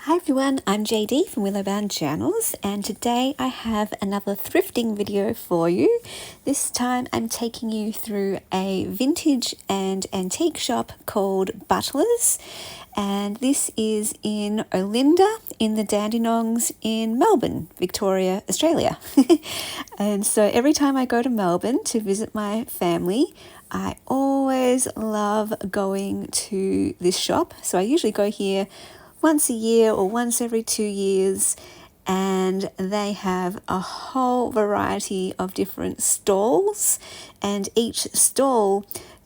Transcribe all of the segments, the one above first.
Hi everyone, I'm JD from Willowbound Journals, and today I have another thrifting video for you. This time I'm taking you through a vintage and antique shop called Butlers, and this is in Olinda in the Dandenongs in Melbourne, Victoria, Australia. And so every time I go to Melbourne to visit my family, I always love going to this shop. So I usually go here once a year or once every 2 years, and they have a whole variety of different stalls, and each stall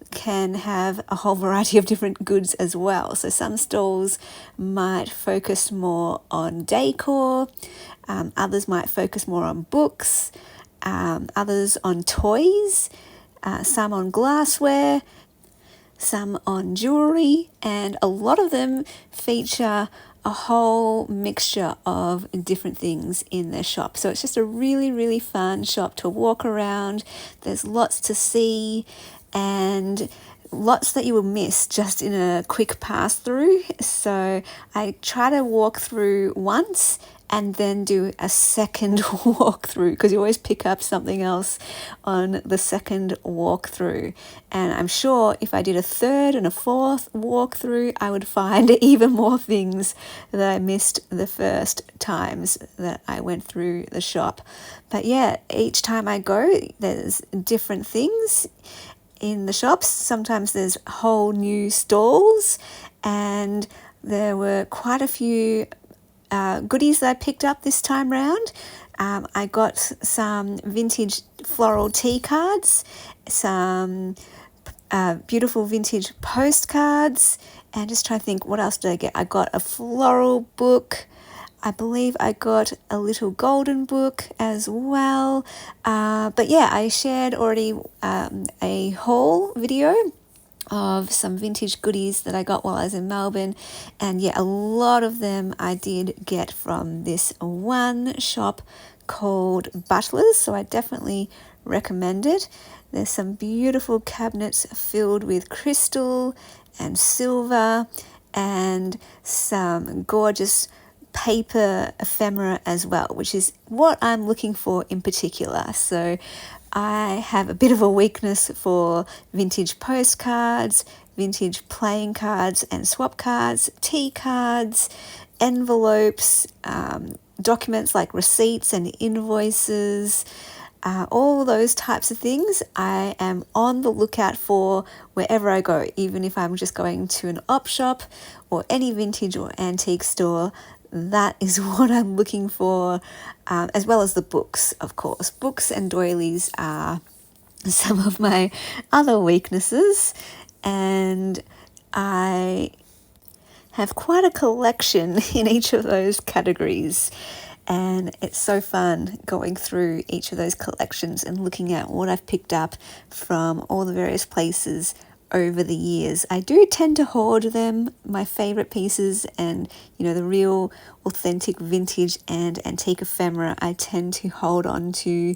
can have a whole variety of different goods as well. So some stalls might focus more on decor, others might focus more on books, others on toys, some on glassware, some on jewelry, and a lot of them feature a whole mixture of different things in their shop. So it's just a really fun shop to walk around. There's lots to see and lots that you will miss just in a quick pass through. So I try to walk through once and then do a second walkthrough, because you always pick up something else on the second walkthrough. And I'm sure if I did a third and a fourth walkthrough, I would find even more things that I missed the first times that I went through the shop. But yeah, each time I go, there's different things in the shops. Sometimes there's whole new stalls, and there were quite a few goodies that I picked up this time round. I got some vintage floral tea cards, some beautiful vintage postcards, and just trying to think, what else did I get? I got a floral book. I believe I got a little golden book as well. But yeah, I shared already a haul video of some vintage goodies that I got while I was in Melbourne, and yeah, a lot of them I did get from this one shop called Butlers, so I definitely recommend it. There's some beautiful cabinets filled with crystal and silver, and some gorgeous paper ephemera as well, which is what I'm looking for in particular. So I have a bit of a weakness for vintage postcards, vintage playing cards and swap cards, tea cards, envelopes, documents like receipts and invoices, all those types of things I am on the lookout for wherever I go, even if I'm just going to an op shop or any vintage or antique store. That is what I'm looking for, as well as the books, of course. Books and doilies are some of my other weaknesses, and I have quite a collection in each of those categories. And it's so fun going through each of those collections and looking at what I've picked up from all the various places over the years. I do tend to hoard them, my favorite pieces, and the real authentic vintage and antique ephemera I tend to hold on to.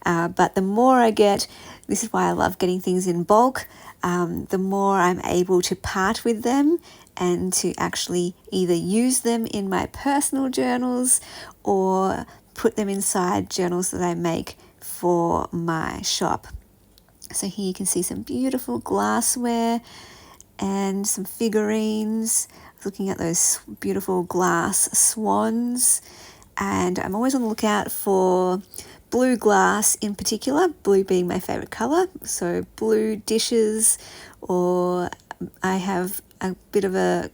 But the more I get, this is why I love getting things in bulk, the more I'm able to part with them and to actually either use them in my personal journals or put them inside journals that I make for my shop. So here you can see some beautiful glassware and some figurines. Looking at those beautiful glass swans, and I'm always on the lookout for blue glass in particular, blue being my favorite color. So blue dishes, or I have a bit of a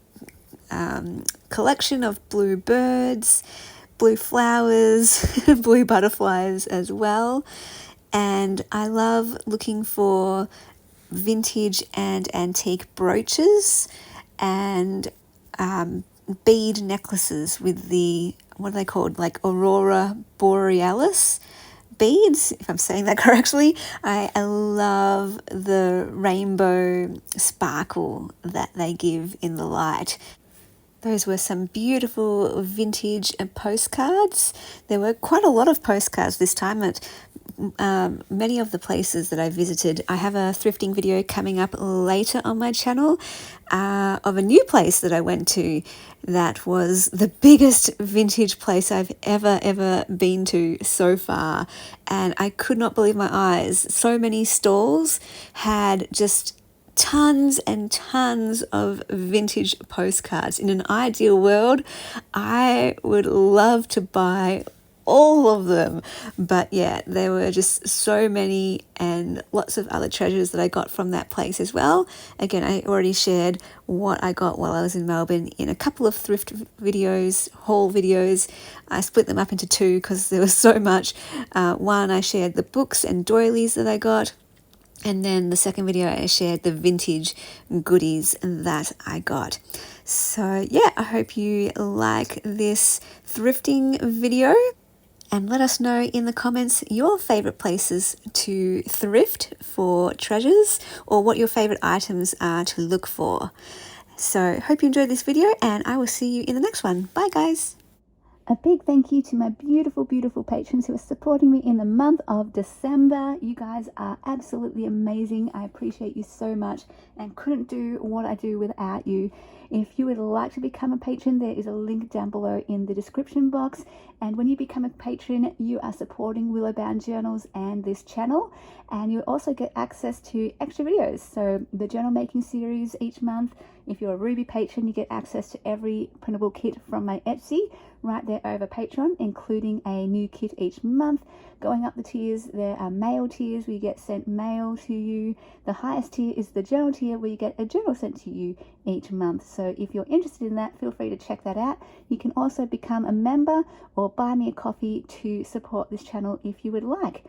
collection of blue birds, blue flowers, blue butterflies as well. And I love looking for vintage and antique brooches and bead necklaces with the, what are they called, like Aurora Borealis beads, if I'm saying that correctly. I love the rainbow sparkle that they give in the light. Those were some beautiful vintage postcards. There were quite a lot of postcards this time. It many of the places that I visited. I have a thrifting video coming up later on my channel of a new place that I went to that was the biggest vintage place I've ever been to so far, and I could not believe my eyes. So many stalls had just tons and tons of vintage postcards. In an ideal world, I would love to buy all of them, but yeah, there were just so many, and lots of other treasures that I got from that place as well. Again, I already shared what I got while I was in Melbourne in a couple of thrift videos, haul videos. I split them up into two because there was so much. One, I shared the books and doilies that I got, and then the second video I shared the vintage goodies that I got. So yeah, I hope you like this thrifting video, and let us know in the comments your favorite places to thrift for treasures, or what your favorite items are to look for. So hope you enjoyed this video, and I will see you in the next one. Bye guys. A big thank you to my beautiful patrons who are supporting me in the month of December. You guys are absolutely amazing. I appreciate you so much and couldn't do what I do without you. If you would like to become a patron, there is a link down below in the description box. And when you become a patron, you are supporting Willowbound Journals and this channel. And you also get access to extra videos. So the journal making series each month. If you're a Ruby patron, you get access to every printable kit from my Etsy right there over Patreon, including a new kit each month. Going up the tiers, there are mail tiers where you get sent mail to you. The highest tier is the journal tier, where you get a journal sent to you each month. So if you're interested in that, feel free to check that out. You can also become a member or buy me a coffee to support this channel if you would like.